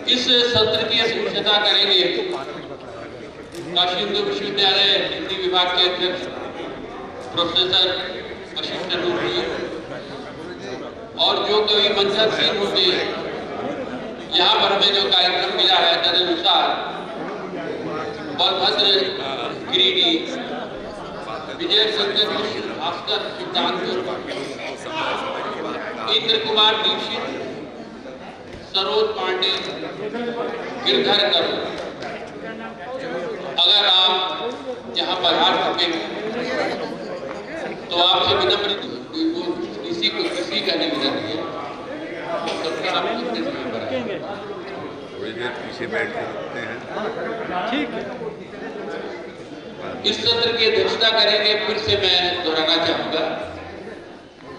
इस सत्र की अध्यक्षता करेंगे काशी हिंदू विश्वविद्यालय हिंदी विभाग के अध्यक्ष प्रोफेसर वशिष्ठ स्वरूप जी, और जो कवि मंचासीन होंगे। यहाँ पर हमें जो कार्यक्रम मिला है तदनुसार बलभद्र गिरिडी, विजय शंकर मिश्र, भास्कर सुल्तानपुर, इंद्र कुमार दीक्षित, सरोज पांडे, गिरधर करो। अगर आप यहाँ पर आ सके तो आपसे विनम्र, किसी का निवेदन है सबका आप कितने समय पर थोड़ी देर पीछे बैठ सकते हैं। ठीक है। इस सत्र की अध्यक्षता करेंगे, फिर से मैं दोहराना चाहूंगा,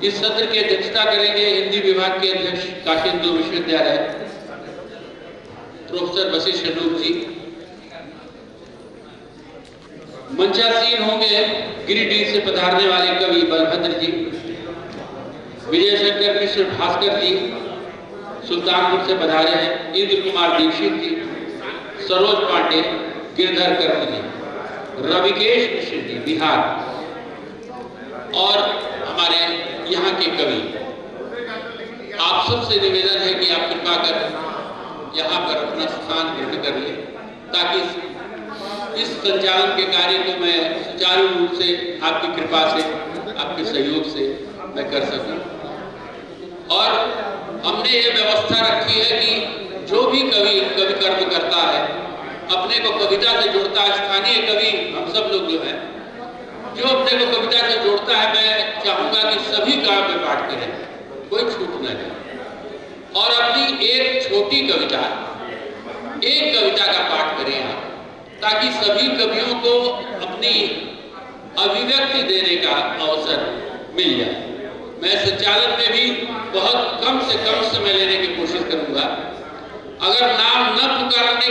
इस सत्र की अध्यक्षता करेंगे हिंदी विभाग के अध्यक्ष काशी हिंदू विश्वविद्यालय प्रोफेसर वशिष्ठ स्वरूप जी। मंचासीन होंगे गिरिडीह से पधारने वाले कवि बलभद्र जी, विजय शंकर मिश्र भास्कर जी सुल्तानपुर से पधारे हैं, इंद्र कुमार दीक्षित जी, सरोज पांडे, गिरधर कर्म जी, रविकेश मिश्र जी बिहार, और हमारे यहाँ के कवि। आप सबसे निवेदन है कि आप कृपा कर यहाँ पर अपना स्थान ग्रहण कर लें, ताकि इस संचालन के कार्य को मैं सुचारू रूप से आपकी कृपा से, आपके सहयोग से मैं कर सकूं। और हमने ये व्यवस्था रखी है कि जो भी कवि कर्म करता है, अपने को कविता से जोड़ता है, स्थानीय कवि हम सब लोग जो है जो अपने को कविता से जोड़ता है, मैं चाहूंगा कि सभी काव्य पाठ करें, कोई छूट न जाए, और अपनी एक छोटी कविता, एक कविता का पाठ करें आप, ताकि सभी कवियों को अपनी अभिव्यक्ति देने का अवसर मिल जाए। मैं संचालन में भी बहुत कम से कम समय लेने की कोशिश करूंगा। अगर नाम न पुकारने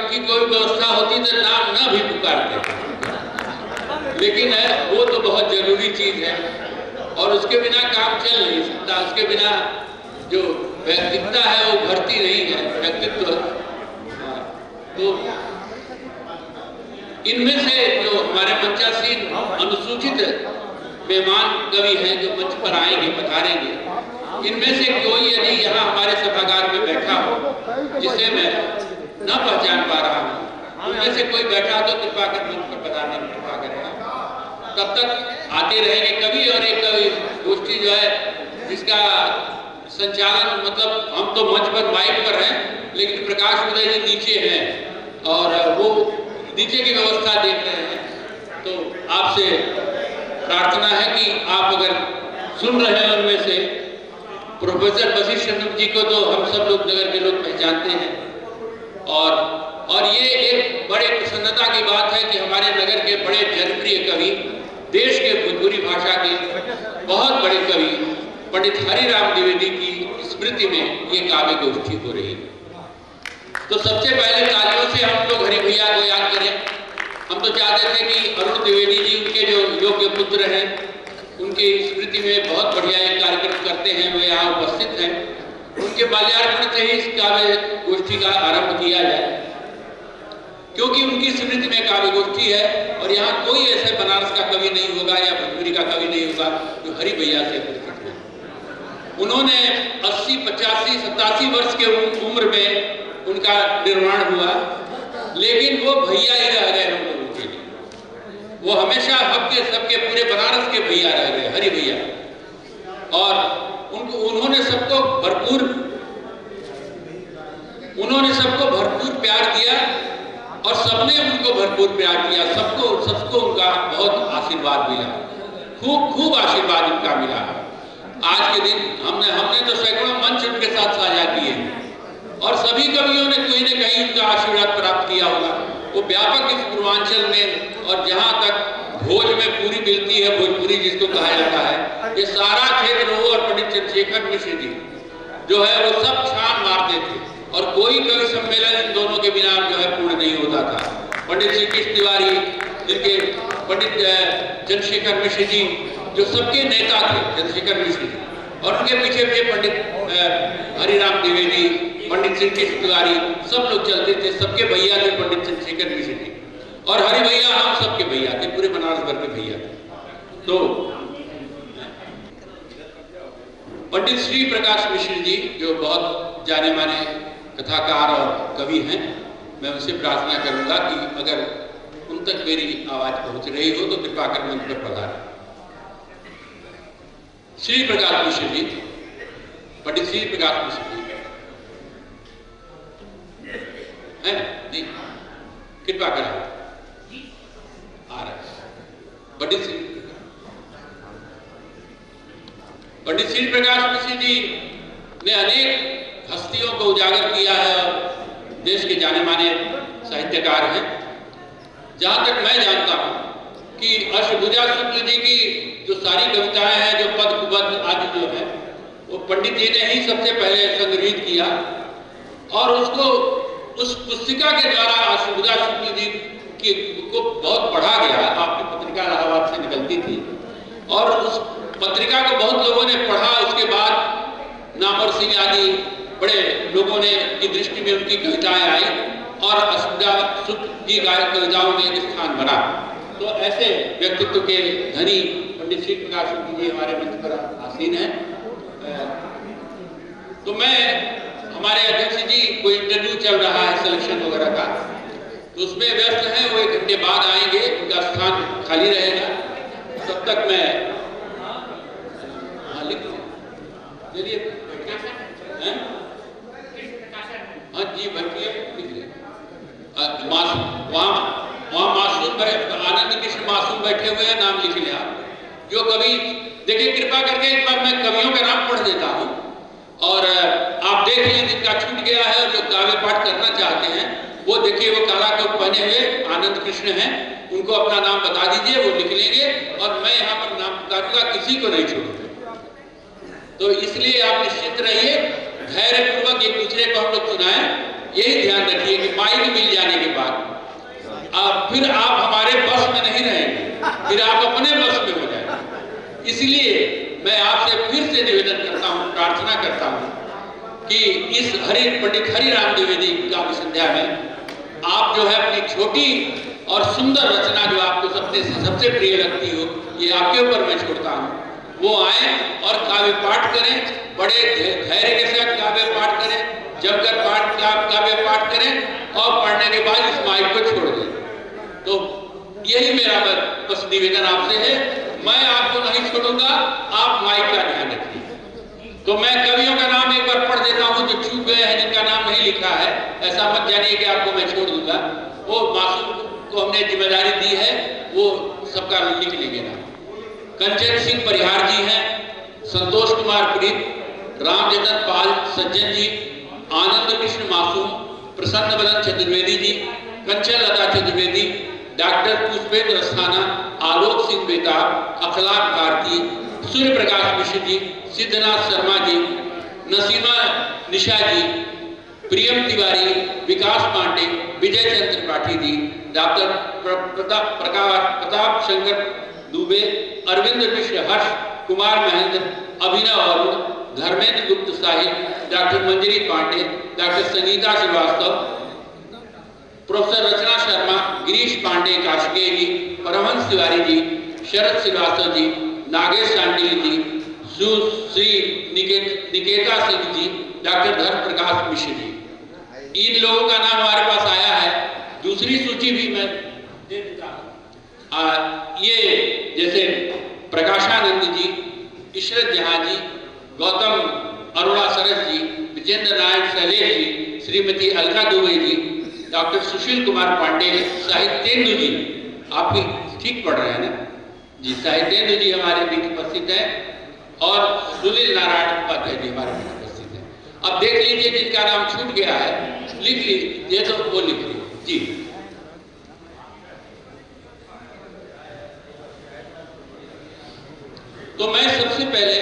की कोई व्यवस्था होती तो नाम न भी पुकारते, लेकिन वो तो बहुत जरूरी चीज है और उसके बिना काम चल नहीं सकता। उसके बिना जो व्यक्तित्वता है वो भरती नहीं है, व्यक्तित्व। तो इनमें से जो हमारे मंचासीन अनुसूचित मेहमान कवि हैं जो मंच पर आएंगे, पधारेंगे, इनमें से कोई यदि यहाँ हमारे सभागार में बैठा हो जिसे मैं न पहचान पा रहा हूँ, उनमें से कोई बैठा हो तो कृपा कर मंच पर पधारने की कृपा करेगा। तब तक आते रहेंगे कवि, और एक कवि गोष्ठी जो है जिसका संचालन, मतलब हम तो मंच पर माइक पर हैं, लेकिन प्रकाश उदय जी नीचे हैं और वो नीचे की व्यवस्था देख रहे हैं। तो आपसे प्रार्थना है कि आप अगर सुन रहे हैं उनमें से प्रोफेसर वशिष्ठ स्वरूप जी को तो हम सब लोग नगर के लोग पहचानते हैं, और ये एक बड़े प्रसन्नता की बात है कि हमारे नगर के बड़े जनप्रिय कवि, देश के भोजपुरी भाषा के बहुत बड़े कवि पंडित हरिराम द्विवेदी की स्मृति में ये काव्य गोष्ठी हो रही है। तो सबसे पहले तालियों से हम लोग हरि भैया को याद करें। हम तो चाहते थे कि अरुण द्विवेदी जी, उनके जो योग्य पुत्र हैं, उनकी स्मृति में बहुत बढ़िया एक कार्यक्रम करते हैं, वे यहाँ उपस्थित हैं। उनके बाल्यार्पण से ही इस काव्य गोष्ठी का आरंभ किया जाए, क्योंकि उनकी स्मृति में काव्य गोष्ठी है और यहाँ कोई ऐसे बनारस का कवि नहीं होगा या भोजपुरी का कवि नहीं होगा जो हरि भैया से परिचित हो। उन्होंने 80, 85, 87 वर्ष के उम्र में उनका निर्माण हुआ, लेकिन वो भैया ही रह गए हम लोगों के लिए। वो हमेशा सबके पूरे बनारस के भैया रह गए, हरि भैया। और उन्होंने सबको भरपूर प्यार दिया और सबने उनको भरपूर प्यार दिया। सबको उनका बहुत आशीर्वाद मिला, खूब आशीर्वाद उनका मिला। आज के दिन हमने तो सैकड़ों मंच उनके साथ साझा किए और सभी कवियों ने कहीं न कहीं उनका आशीर्वाद प्राप्त किया होगा। वो व्यापक इस पूर्वांचल में, और जहाँ तक भोज में पूरी मिलती है, भोजपुरी जिसको कहा जाता है, ये सारा क्षेत्र हो, और पंडित चंद्रशेखर मिश्र जी जो है वो सब छान मारते थे, और कोई कवि सम्मेलन इन दोनों के बिना जो है पूर्ण नहीं होता था। पंडित श्री कृष्ण तिवारी, जिनके पंडित चंद्रशेखर मिश्र जी जो सबके नेता थे, चंद्रशेखर मिश्र जी, और उनके पीछे पंडित हरिराम द्विवेदी, पंडित श्री कृष्ण तिवारी, सब लोग चलते थे, सबके भैया थे पंडित चंद्रशेखर मिश्र जी, और हरि भैया हम सबके भैया थे, पूरे बनारस भर के भैया थे। तो पंडित श्री प्रकाश मिश्र जी जो बहुत जाने माने कथाकार और कवि हैं, मैं उनसे प्रार्थना करूंगा कि अगर उन तक मेरी आवाज पहुंच रही हो तो कृपा कर मंच पर पधारें। श्री प्रकाश मिश्र जी, पंडित श्री प्रकाश मिश्र जी है जी, कृपा करें आ रहा है। पंडित श्री प्रकाश मिश्र जी ने अनेक हस्तियों को उजागर किया है और देश के जाने माने साहित्यकार हैं। जहां तक मैं जानता हूं कि अष्टभुजा शुक्ल जी की जो सारी कविताएं हैं, जो पद कुपद आदि जो है, वो पंडित जी ने ही सबसे पहले संग्रहित किया और उसको उस पुस्तिका के द्वारा अष्टभुजा शुक्ल जी की को बहुत पढ़ा गया। आपकी पत्रिका इलाहाबाद से निकलती थी और उस पत्रिका को बहुत लोगों ने पढ़ा। उसके बाद नामवर सिंह आदि बड़े लोगों ने की दृष्टि में उनकी कविताएं आई और अष्टभुजा शुक्ल जी कविताओं में एक स्थान बना। तो ऐसे व्यक्तित्व के धनी पंडित श्री प्रकाश शुक्ल जी हमारे मंच पर आसीन हैं। तो मैं, हमारे अध्यक्ष जी कोई इंटरव्यू चल रहा है सिलेक्शन वगैरह का, तो उसमें व्यस्त हैं, वो 1 घंटे बाद आएंगे, उनका स्थान खाली रहेगा। तब तक मैं लिख चलिए, हाँ जी बैठिए, लिख ले। वहाँ मासूम आनंद कृष्ण मासूम बैठे हुए हैं, नाम लिख लें आप। जो कवि, देखिए कृपा करके एक बार मैं कवियों का नाम पढ़ देता हूँ और आप देख लीजिए जिनका छूट गया है और जो काव्य पाठ करना चाहते हैं वो देखिए, वो काला कोट पहने हुए आनंद कृष्ण हैं, उनको अपना नाम बता दीजिए, वो लिख लेंगे और मैं यहाँ पर नाम बताऊंगा, किसी को नहीं छोड़ूंगा। तो इसलिए आप निश्चित रहिए, धैर्यपूर्वक एक दूसरे को हम लोग सुनाएं। यही ध्यान रखिए कि माइक मिल जाने के बाद फिर आप हमारे बस में नहीं रहेंगे, फिर आप अपने बस में हो जाएंगे। इसलिए मैं आपसे फिर से निवेदन करता हूँ, प्रार्थना करता हूँ कि इस पंडित हरिराम द्विवेदी काव्य संध्या में आप जो है अपनी छोटी और सुंदर रचना जो आपको सबसे प्रिय लगती हो, ये आपके ऊपर मैं छोड़ता हूँ, वो आए और काव्य पाठ करें, बड़े धैर्य के साथ काव्य पाठ करें, जमकर काव्य पाठ करें और पढ़ने के बाद इस माइक को छोड़ दें। तो यही मेरा बस निवेदन आपसे है, मैं आपको नहीं छोड़ूंगा, आप माइक का ध्यान रखिए। तो मैं कवियों का नाम एक बार पढ़ देता हूं जो चूक गए हैं, जिनका नाम नहीं लिखा है, ऐसा मत जानिए कि आपको मैं छोड़ दूंगा। वो मासूम को हमने जिम्मेदारी दी है, वो सबका लिख लेंगे नाम। कंचन सिंह परिहार जी हैं, संतोष कुमार प्रीत, रामजतन पाल सज्जन जी, आनंद कृष्ण मासूम, प्रसन्न बदन चतुर्वेदी जी, कंचन लता चतुर्वेदी, डॉक्टर पुष्पेंद्र अस्थाना, आलोक सिंह बेताब, अखलाक भारती, सूर्य प्रकाश मिश्र जी, सिद्धनाथ शर्मा जी, नसीमा निशा जी, प्रियम तिवारी, विकास पांडे, विजय चंद्र त्रिपाठी जी, डॉक्टर प्रताप शंकर दुबे, अरविंद मिश्र, हर्ष कुमार महेंद्र, अभिनव अरुण, धर्मेंद्र गुप्त साहिब, डॉक्टर मंजरी पांडे, डॉक्टर संगीता श्रीवास्तव, प्रोफेसर रचना शर्मा, गिरीश पांडे काशगे जी, परमहंस तिवारी जी, शरद श्रीवास्तव जी, नागेश सांडिल जी, श्री निकेता सिंह जी, डॉक्टर धर्म प्रकाश मिश्र जी। इन लोगों का नाम हमारे पास आया है। दूसरी सूची भी मैं दे देता हूँ। ये जैसे प्रकाशानंद जी, इशरत जहां जी, गौतम अरोड़ा सरस जी, विजेंद्र नारायण शैलेश जी, श्रीमती अलका दुबे जी, डॉक्टर सुशील कुमार पांडे, साहित्येंदु जी, आप भी ठीक पढ़ रहे हैं ना जी, साहित्येंदु जी हमारे बीच उपस्थित हैं और सुनील नारायण उपाध्याय जी हमारे बीच उपस्थित हैं। अब देख लीजिए जिनका नाम छूट गया है, लिख लीजिए तो वो लिख लीजिए जी। तो मैं सबसे पहले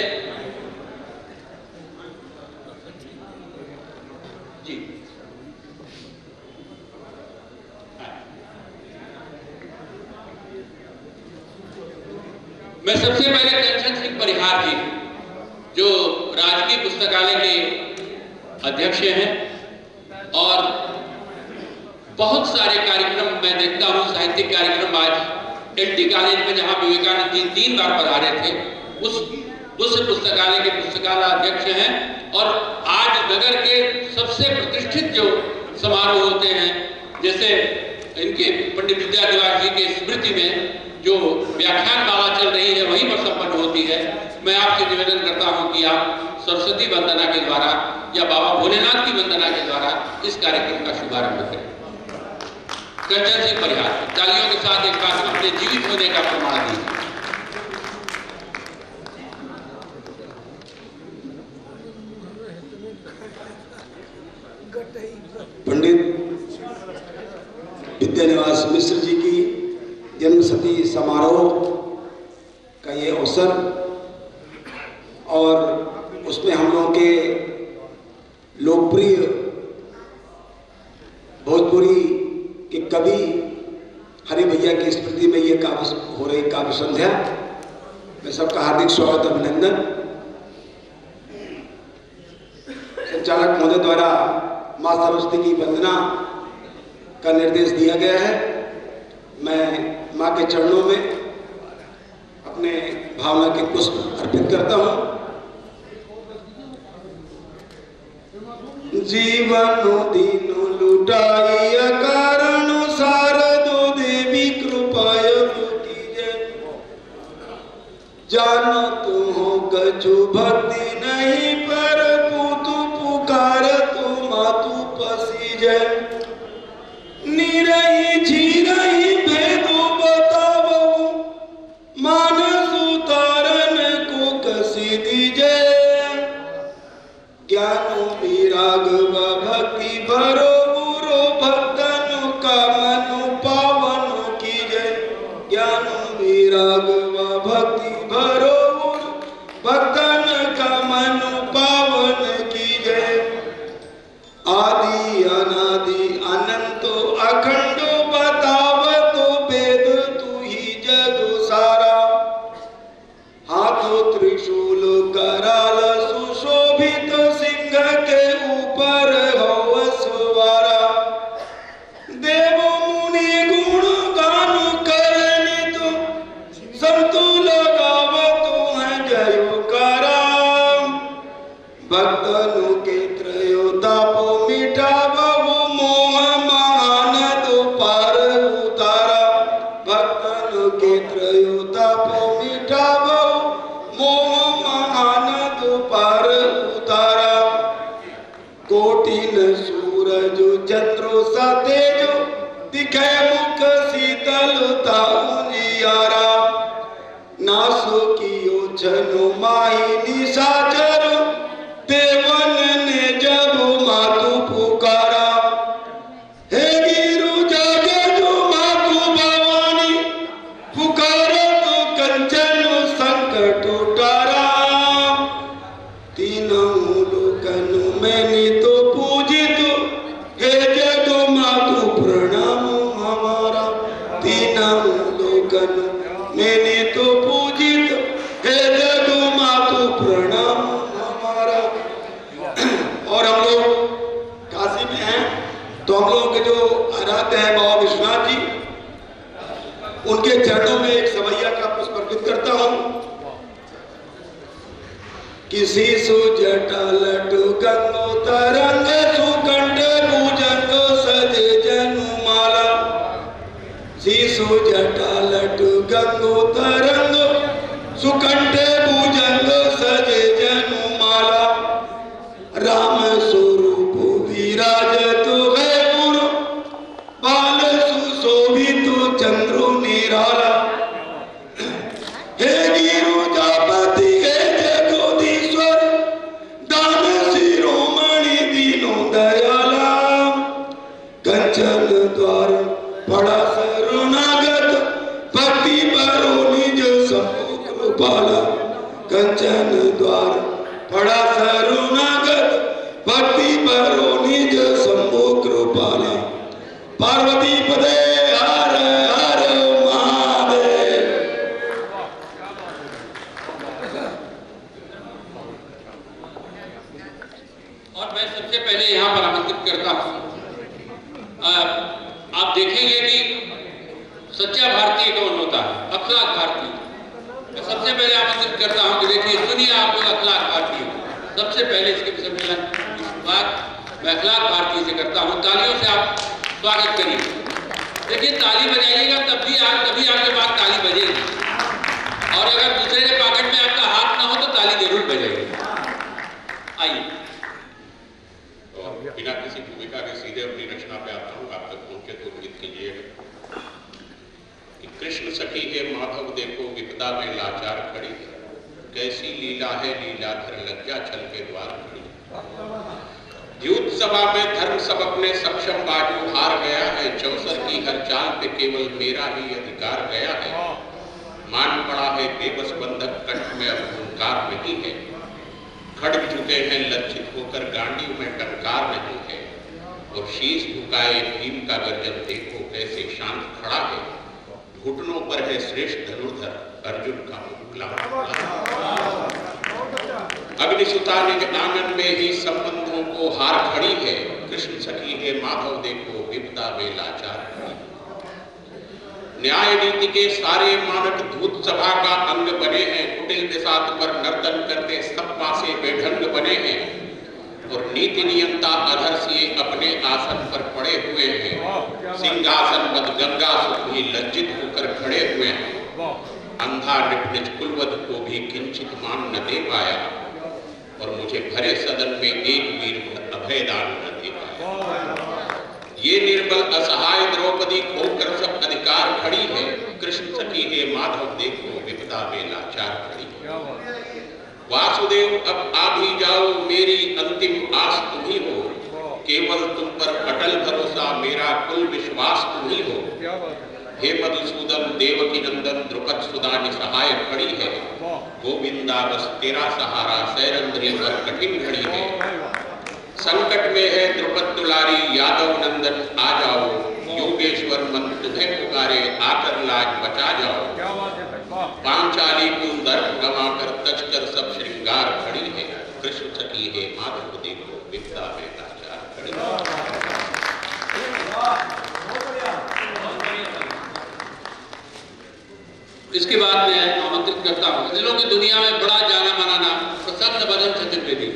जी मैं सबसे पहले कंचन सिंह परिहार जी जो राजकीय पुस्तकालय के अध्यक्ष हैं, और बहुत सारे कार्यक्रम मैं देखता हूँ, साहित्यिक कार्यक्रम। आज एलटी कॉलेज में जहाँ विवेकानंद जी 3 बार पधारे थे, उस पुस्तकालय के पुस्तकालय अध्यक्ष हैं। और आज नगर के सबसे प्रतिष्ठित जो समारोह होते हैं, जैसे इनके पंडित विद्यादेवास जी के स्मृति में जो व्याख्यान माला चल रही है वहीं पर संपन्न होती है। मैं आपसे निवेदन करता हूं कि आप सरस्वती वंदना के द्वारा या बाबा भोलेनाथ की वंदना के द्वारा इस कार्यक्रम का शुभारंभ करें। कंचन सिंह परिहार तालियों के साथ एक बार अपने जीवित होने का प्रमाण दीजिए। पंडित विद्यानिवास मिश्र जी की जन्मशती समारोह का ये अवसर, और उसमें हम लोगों के लोकप्रिय भोजपुरी के कवि हरि भैया की स्मृति में ये हो रही काव्य संध्या में सबका हार्दिक स्वागत, अभिनंदन। संचालक महोदय द्वारा मां सरस्वती की वंदना का निर्देश दिया गया है। मैं मां के चरणों में अपने भावना के पुष्प अर्पित करता हूं। जीवनो दीनो लुटाई कारण शारदो देवी कृपाय कीजे, जानो तू हो कछु भक्ति नहीं पर तू पुकार तू मातु पसीजे, निरही झीरही भेदो बतावो मानस उतारन को कसी दीजे, ज्ञानो विराग व भक्ति भरो गुरु भक्तनु का मनु पावन कीजे, ज्ञानो विराग व भक्ति भरो गुरु भक्तन का मनु पावन कीजे, आदि अनादि अनंतो अखंडो बतावतो वेद तू ही जग सारा, हाथों त्रिशूल कराल सुशोभित सिंह के ऊपर हो सवारा, देव मुनि गुण गान करनित संतु लगावतो है जयोकारा, भक्तनु के त्रयोतापो मिटावो मोह महानद पार उतारा, भक्तनु के त्रयोतापो मिटावो मोह महानद पार उतारा, कोटिन सूरज चंद्रो सा तेजो दिखे मुख शीतलता उजियारा, नासो कियो छनु माही निशाचर देवन ने जब मातु पुकारा, हे गिरु जागे जो मातु भवानी पुकारो तो कंचन संकट उतारा, तीनों लोकन में नितो पूजित हे जगो मातु प्रणाम हमारा, तीनों लोकन में नितो पूजित हे जगो मातु प्रणाम हमारा। और हम लोग काशी में हैं तो हम लोग के जो आराध्य हैं बाबा विश्वनाथ जी, उनके चरणों में एक सवैया का पुष्प अर्पित करता हूं। किसी सुजटा लटु गंगो तरंग सुकंठ भुजंग सजे जनुमाला, शिशु जटा लटु गंगो तरंग सुकंठ भुजंग सजे जनुमाला, राम स्वरूप विराजत है गुरु बाल सुशोभित चंद्रो निराला, हे गिरु जापति हे जगदीश्वर दान शिरोमणि दीनो दयाला, कंचन द्वार पड़ा शरणागत भक्ति भरो निज शंभु कृपाला, कंचन द्वार पड़ा शरणागत भक्ति भरो निज शंभु कृपाला, पार्वती पदे हर हर महादेव। और मैं सबसे पहले यहाँ पर आमंत्रित करता हूँ कौन होता है? अखलाक भारती। मैं सबसे पहले आमंत्रित करता हूं कि देखिए सुनिए आप लोग अखलाक भारती हो। सबसे पहले इसके सम्मेलन की शुरुआत मैं अखलाक भारती से करता हूं। तालियों से आप स्वागत करिए। देखिए ताली बजाइएगा तभी आपके पास ताली बजेगी, और अगर दूसरे के पॉकेट में आपका हाथ ना हो तो ताली जरूर बजेगी। आइए बिना किसी भूमिका के सीधे अपनी रचना पे आता हूँ। आप तक पहुंचे तो उम्मीद कीजिएगा कि कृष्ण सखी है माधव देखो विपदा में लाचार खड़ी है, कैसी लीला है लीलाधर लज्जा छल के द्वार खड़ी है। युद्ध सभा में धर्म सब अपने सक्षम बाजू हार गया है, चौसर की हर चाल पे केवल मेरा ही अधिकार गया है। मान पड़ा है बेबस बंधक कंठ में अब हुंकार नहीं है, खड़ग झुके हैं लज्जित होकर गांडी में टंकार नहीं है, और शीश झुकाए भीम का गर्जन देखो कैसे शांत खड़ा है। घुटनों पर है श्रेष्ठ धनुर्धर अर्जुन का मुकुला। अग्निसुता निज आंगन में ही संबंधों को हार खड़ी है, कृष्ण सखी है माधव देखो विपदा में लाचार खड़ी। न्याय नीति के सारे मानक धूत सभा का अंग बने हैं, कुटिल बिसात पर नर्तन करते सब पासे बेढंग बने हैं, और नीति नियंता अधर से अपने आसन पर पड़े हुए हैं। सिंहासन मद गंगा सुख भी लज्जित होकर खड़े हुए हैं। अंधा निज कुलवद को भी किंचित मान न दे पाया, और मुझे भरे सदन में एक वीर अभयदान न दे पाया। ये निर्बल असहाय द्रौपदी खोकर सब अधिकार खड़ी है, कृष्ण सखी है माधव देखो विपदा में लाचार खड़ी है। वासुदेव अब आ भी जाओ मेरी अंतिम आस तुम ही हो, केवल तुम पर अटल भरोसा मेरा कुल विश्वास तुम ही हो। हे मधुसूदन देवकी नंदन द्रुपद सुदा निसहाय खड़ी है, गोविंदा बस तेरा सहारा सैरंध्री पर कठिन घड़ी है। संकट में है द्रुपद दुलारी यादव नंदन आ जाओ, योगेश्वर मन तुम्हें पुकारे आकर लाज बचा जाओ। पांचाली को दर्प गवा कर तजकर सब श्रृंगार खड़ी है, कृष्ण सखी है माधव देखो विपदा में लाचार खड़ी है। इसके बाद मैं आमंत्रित करता हूँ दिलों की दुनिया में बड़ा जाना माना नाम प्रसन्न बदन चतुर्वेदी।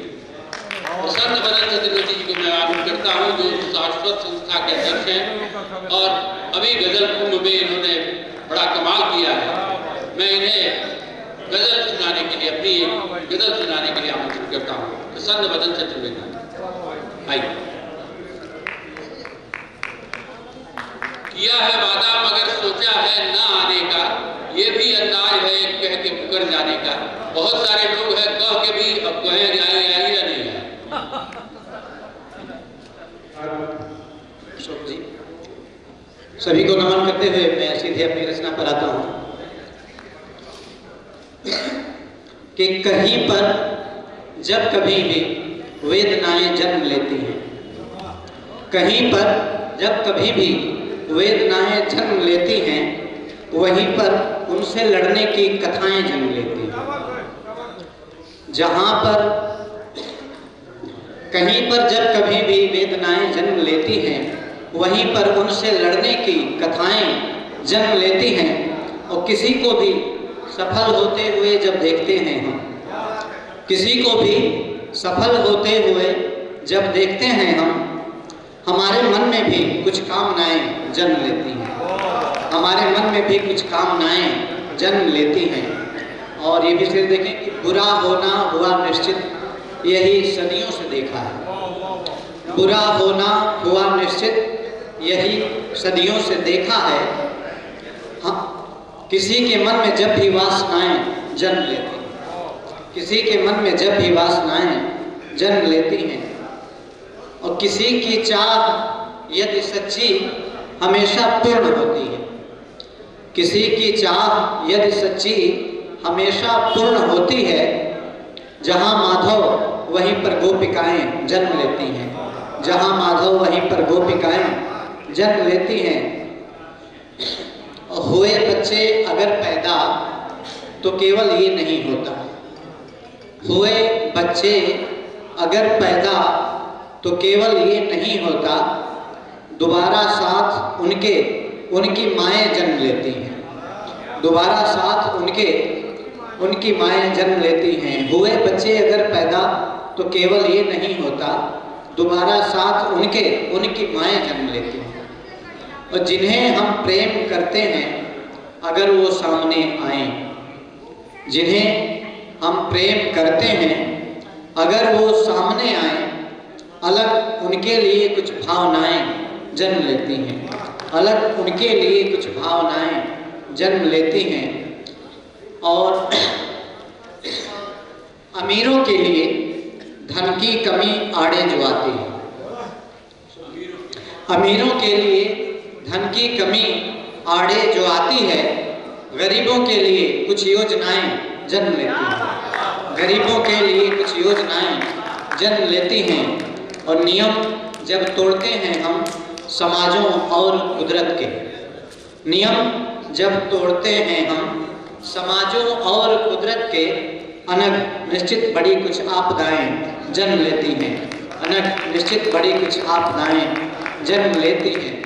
प्रसन्न बदन चतुर्वेदी जी को मैं आमंत्रित करता हूँ, जो शाश्वत संस्था के अध्यक्ष हैं, और अभी गजल कुंभ में इन्होंने बड़ा कमाल किया है। मैं इन्हें गजल सुनाने के लिए अपनी एक गजल सुनाने के लिए आमंत्रित करता हूँ। प्रसन्न बदन चतुर्वेदी आइए। किया है वादा मगर सोचा है ना आने का, ये भी अंदाज है कह के मुकर जाने का। बहुत सारे लोग हैं कह के भी अब कहे जाए या नहीं है। सभी को नमन करते हुए मैं सीधे अपनी रचना पर आता हूं कि कहीं पर जब कभी भी वेदनाएं जन्म लेती हैं, कहीं पर जब कभी भी वेदनाएं जन्म लेती हैं, वहीं पर उनसे लड़ने की कथाएं जन्म लेती हैं। जहां पर कहीं पर जब कभी भी वेदनाएं जन्म लेती हैं, वहीं पर उनसे लड़ने की कथाएं जन्म लेती हैं। और किसी को भी सफल होते हुए जब देखते हैं हम, किसी को भी सफल होते हुए जब देखते हैं हम, हमारे मन में भी कुछ कामनाएं जन्म लेती हैं, हमारे मन में भी कुछ कामनाएं जन्म लेती हैं। और ये भी फिर देखें कि बुरा होना हुआ निश्चित, यही सदियों से देखा है। बुरा होना हुआ निश्चित, यही सदियों से देखा है। हाँ, किसी के मन में जब भी वासनाएं जन्म लेती हैं, किसी के मन में जब भी वासनाएं जन्म लेती हैं, और किसी की चाह यदि सच्ची हमेशा पूर्ण होती है, किसी की चाह यदि सच्ची हमेशा पूर्ण होती है, जहाँ माधव वहीं पर गोपिकाएं जन्म लेती हैं, जहाँ माधव वहीं पर गोपिकाएं जन्म लेती हैं। हुए बच्चे अगर पैदा तो केवल ये नहीं होता, हुए बच्चे अगर पैदा तो केवल ये नहीं होता, दोबारा साथ उनकी माएँ जन्म लेती हैं, दोबारा साथ उनकी माएँ जन्म लेती हैं। हुए बच्चे अगर पैदा तो केवल ये नहीं होता, दोबारा साथ उनकी माएँ जन्म लेती हैं। और जिन्हें हम प्रेम करते हैं अगर वो सामने आए, जिन्हें हम प्रेम करते हैं अगर वो सामने आए, अलग उनके लिए कुछ भावनाएं जन्म लेती हैं, अलग उनके लिए कुछ भावनाएं जन्म लेती हैं। और अमीरों के लिए धन की कमी आड़े जो आती है, अमीरों के लिए धन की कमी आड़े जो आती है, गरीबों के लिए कुछ योजनाएं जन्म लेती हैं, गरीबों के लिए कुछ योजनाएं जन्म लेती हैं। और नियम जब तोड़ते हैं हम समाजों और कुदरत के, नियम जब तोड़ते हैं हम समाजों और कुदरत के, अनग निश्चित बड़ी कुछ आपदाएं जन्म लेती हैं, अनग निश्चित बड़ी कुछ आपदाएं जन्म लेती हैं।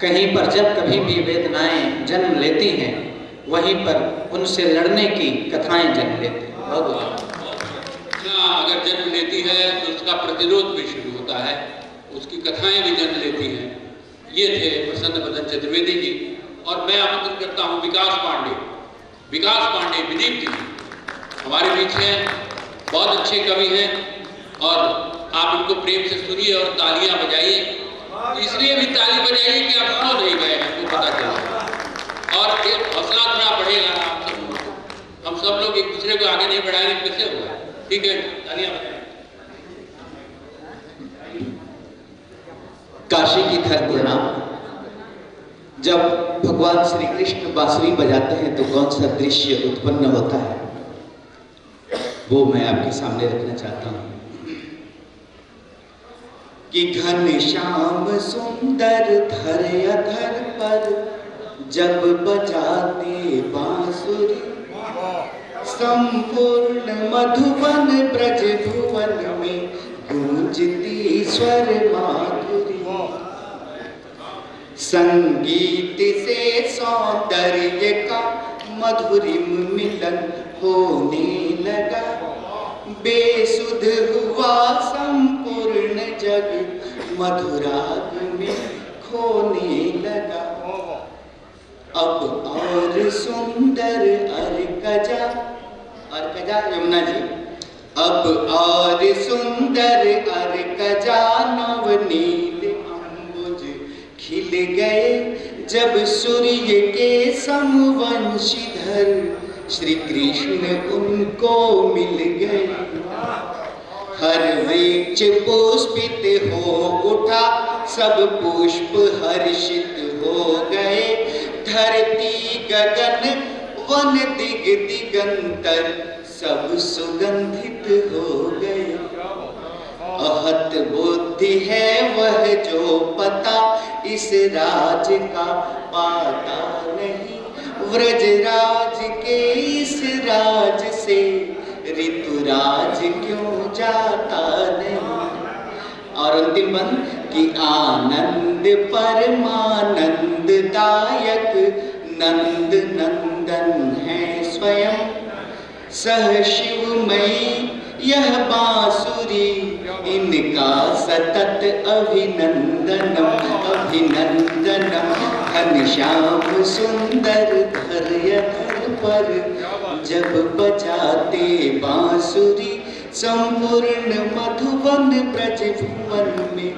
कहीं पर जब कभी भी वेदनाएं जन्म लेती हैं, वहीं पर उनसे लड़ने की कथाएं जन्म लेती हैं। अगर जन्म लेती है तो उसका प्रतिरोध भी शुरू होता है, उसकी कथाएं भी जन्म लेती हैं। ये थे प्रसन्न वदन चतुर्वेदी जी। और मैं आमंत्रित करता हूँ विकास पांडे विदीप जी हमारे बीच हैं, बहुत अच्छे कवि हैं और आप इनको प्रेम से सुनिए और तालियां बजाइए। इसलिए भी ताली बजाइए कि आप सो नहीं गए, हमको पता चला, और हौसला थोड़ा बढ़ेगा। हम सब लोग एक दूसरे को आगे नहीं बढ़ाएंगे कैसे होगा? ठीक है, तालियां बजाइए। काशी की धरती पर जब भगवान श्री कृष्ण बांसुरी बजाते हैं तो कौन सा दृश्य उत्पन्न होता है, वो मैं आपके सामने रखना चाहता हूँ। कि घनश्याम सुंदर धर अधर पर जब बजाते बांसुरी, संपूर्ण मधुबन ब्रज भुवन में गूंजती स्वर माधुरी। संगीत से सौंदर्य का मधुरिम मिलन होने लगा, बेसुध हुआ संपूर्ण जग मधुराग में खोने लगा। अब और सुंदर अर्कजा यमुना जी, अब और सुंदर अर्कजा नवनील अंबुज खिल गए जब सूर्य के समवंशीधर श्री कृष्ण उनको मिल गए। हर वृक्ष पुष्पित हो उठा, सब पुष्प हर्षित हो गए। धरती गगन वन दिग दिगंतर सब सुगंधित हो गए। अहत बुद्धि है वह जो पता इस राज का पाता नहीं, व्रजराज के इस राज से ऋतुराज क्यों जाता नहीं। और अंतिम बंद कि आनंद परमानंद दायक नंद नंदन है स्वयं, सह शिवमयी यह बांसुरी, इनका सतत अभिनंदनम अभिनंदनम। घनश्याम सुंदर धर अधर पर जब बजाते बांसुरी, संपूर्ण मधुबन ब्रज भुवन में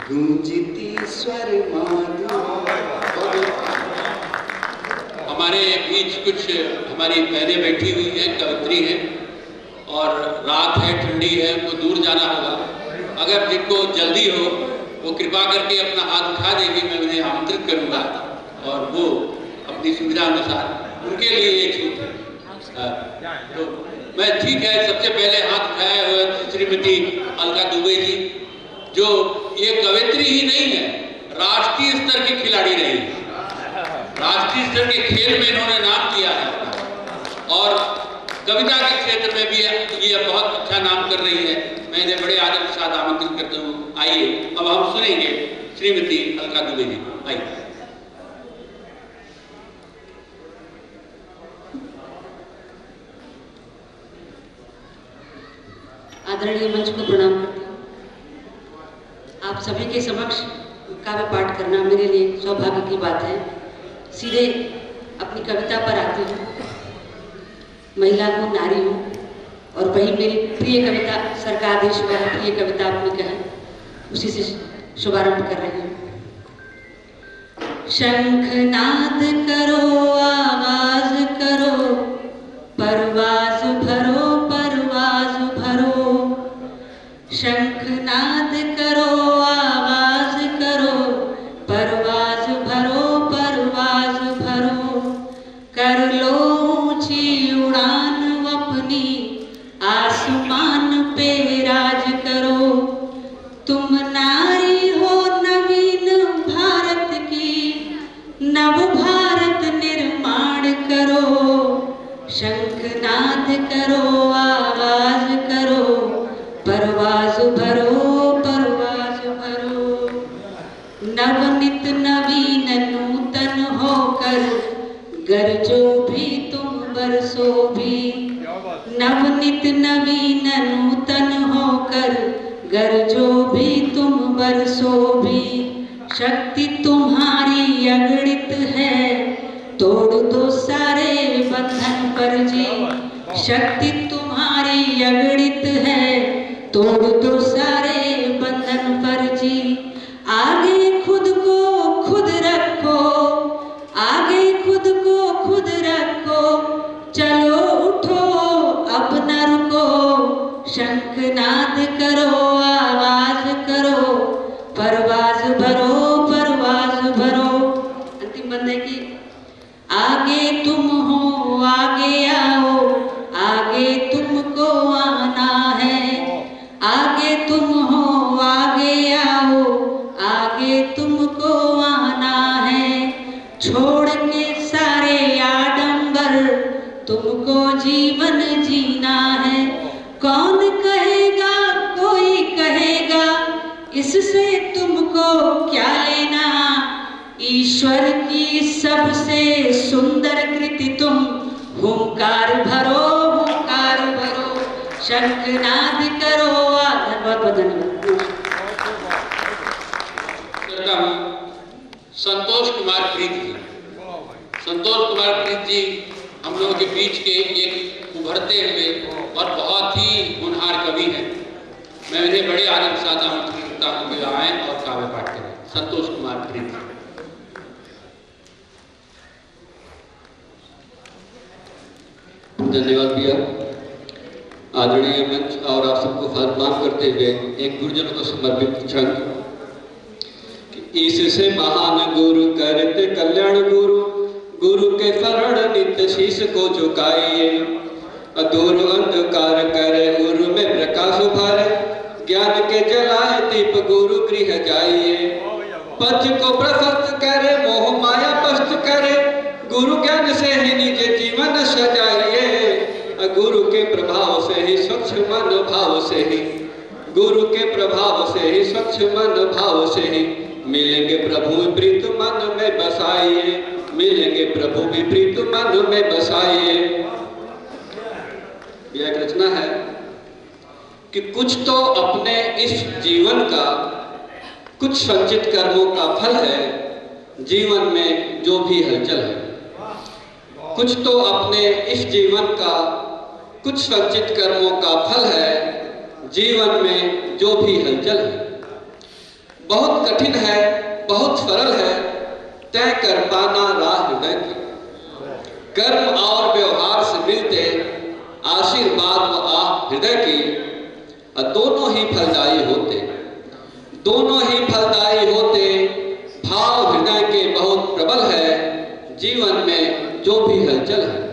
गूंजती स्वर माधुरी। हमारे बीच कुछ हमारी बहनें बैठी हुई हैं, कवित्री हैं, और रात है, ठंडी है, उनको दूर जाना होगा। अगर जिनको जल्दी हो वो कृपा करके अपना हाथ उठा देंगे, मैं उन्हें आमंत्रित करूंगा और वो अपनी सुविधा अनुसार उनके लिए ये छूट है। तो मैं ठीक है, सबसे पहले हाथ उठाए हुए श्रीमती अलका दुबे जी, जो ये कवित्री ही नहीं है, राष्ट्रीय स्तर की खिलाड़ी रही, राष्ट्रीय स्तर के खेल में इन्होंने नाम किया है और कविता के क्षेत्र में भी ये बहुत अच्छा नाम कर रही है। मैं इन्हें बड़े आदर के साथ आमंत्रित करता हूँ। आइए अब हम सुनेंगे श्रीमती अलका दुबे जी। आइए। आदरणीय मंच को प्रणाम करती हूँ। आप सभी के समक्ष काव्य पाठ करना मेरे लिए सौभाग्य की बात है। सीधे अपनी कविता पर आती हूँ। महिला हूँ, नारी हूँ, और वही मेरी प्रिय कविता सरकादेश वाला प्रिय कविता आपने कहा, उसी से शुभारंभ कर रही हूँ। शंखनाद करो, आवाज करो, परवाज भरो, परवाज भरो। शंखनाद करो, आवाज करो, परवाज भरो, परवाज भरो। कर लो ऊंची उड़ान अपनी, आसमान पे राज करो। तुम नारी हो नवीन भारत की, नव भारत निर्माण करो। शंखनाद करो, आवाज करो, परवाज भरो, परवाज भरो। नवनित नवीन नूतन होकर गरजो भी तुम बरसो भी। नवनित नवीन नूतन होकर गरजो भी तुम बरसो भी। शक्ति तुम्हारी अगणित है, तोड़ दो सारे बंधन पर जी। शक्ति तुम्हारी अगणित है, तोड़ दो सारे बंधन पर जी। आगे खुद को खुद रखो, आगे खुद को खुद रखो। चलो उठो अब न रुको। शंखनाद करो, आवाज करो, परवाज भरो, परवाज भरो। अंतिम बंद है कि आगे तुम हो, आगे आओ, आगे तुमको आना है। आगे तुम हो, आगे आओ, आगे तुमको आना है। छोड़ के सारे आडंबर, तुमको जीवन जीना है। कौन कहेगा, कोई कहेगा, इससे तुमको क्या लेना। ईश्वर की सबसे सुंदर कृति तुम, हुंकार भरो, हुंकार भरो। शंखनाद करो, बहुत धन्यवाद। संतोष कुमार प्रीत जी। संतोष कुमार प्रीत जी हम लोगों के बीच के एक उभरते हुए और बहुत ही होनहार कवि हैं। मैं उन्हें बड़े आनंद साथ आमंत्रित करता हूँ कि आए और काव्य पाठ करें। संतोष कुमार प्रीत। धन्यवाद भैया। आदरणीय मंच और आप सबको फरमान करते हुए एक गुरुजनों को समर्पित छंद। इससे महान गुरु करते कल्याण गुरु, गुरु के शरण नित्य शीश को झुकाइए। अधूर अंधकार करे, गुरु में प्रकाश उभारे। ज्ञान के जलाए दीप, गुरु गृह जाइए। पथ को प्रशस्त करे, मोह माया पस्त करे। गुरु ज्ञान से ही निज जीवन सजाइए। गुरु के प्रभाव से ही स्वच्छ मन भाव से ही, गुरु के प्रभाव से ही स्वच्छ मन भाव से ही मिलेंगे प्रभु प्रीत मन में बसाइए। मिलेंगे प्रभु प्रीत मन में बसाइए। यह एक रचना है कि कुछ तो अपने इस जीवन का, कुछ संचित कर्मों का फल है जीवन में जो भी हलचल है। कुछ तो अपने इस जीवन का, कुछ संचित कर्मों का फल है जीवन में जो भी हलचल है। बहुत कठिन है, बहुत सरल है तय कर पाना राह हृदय की। कर्म और व्यवहार से मिलते आशीर्वाद व आह हृदय की। दोनों ही फलदायी होते, दोनों ही फलदायी होते। भाव हृदय के बहुत प्रबल है जीवन में जो भी हलचल है।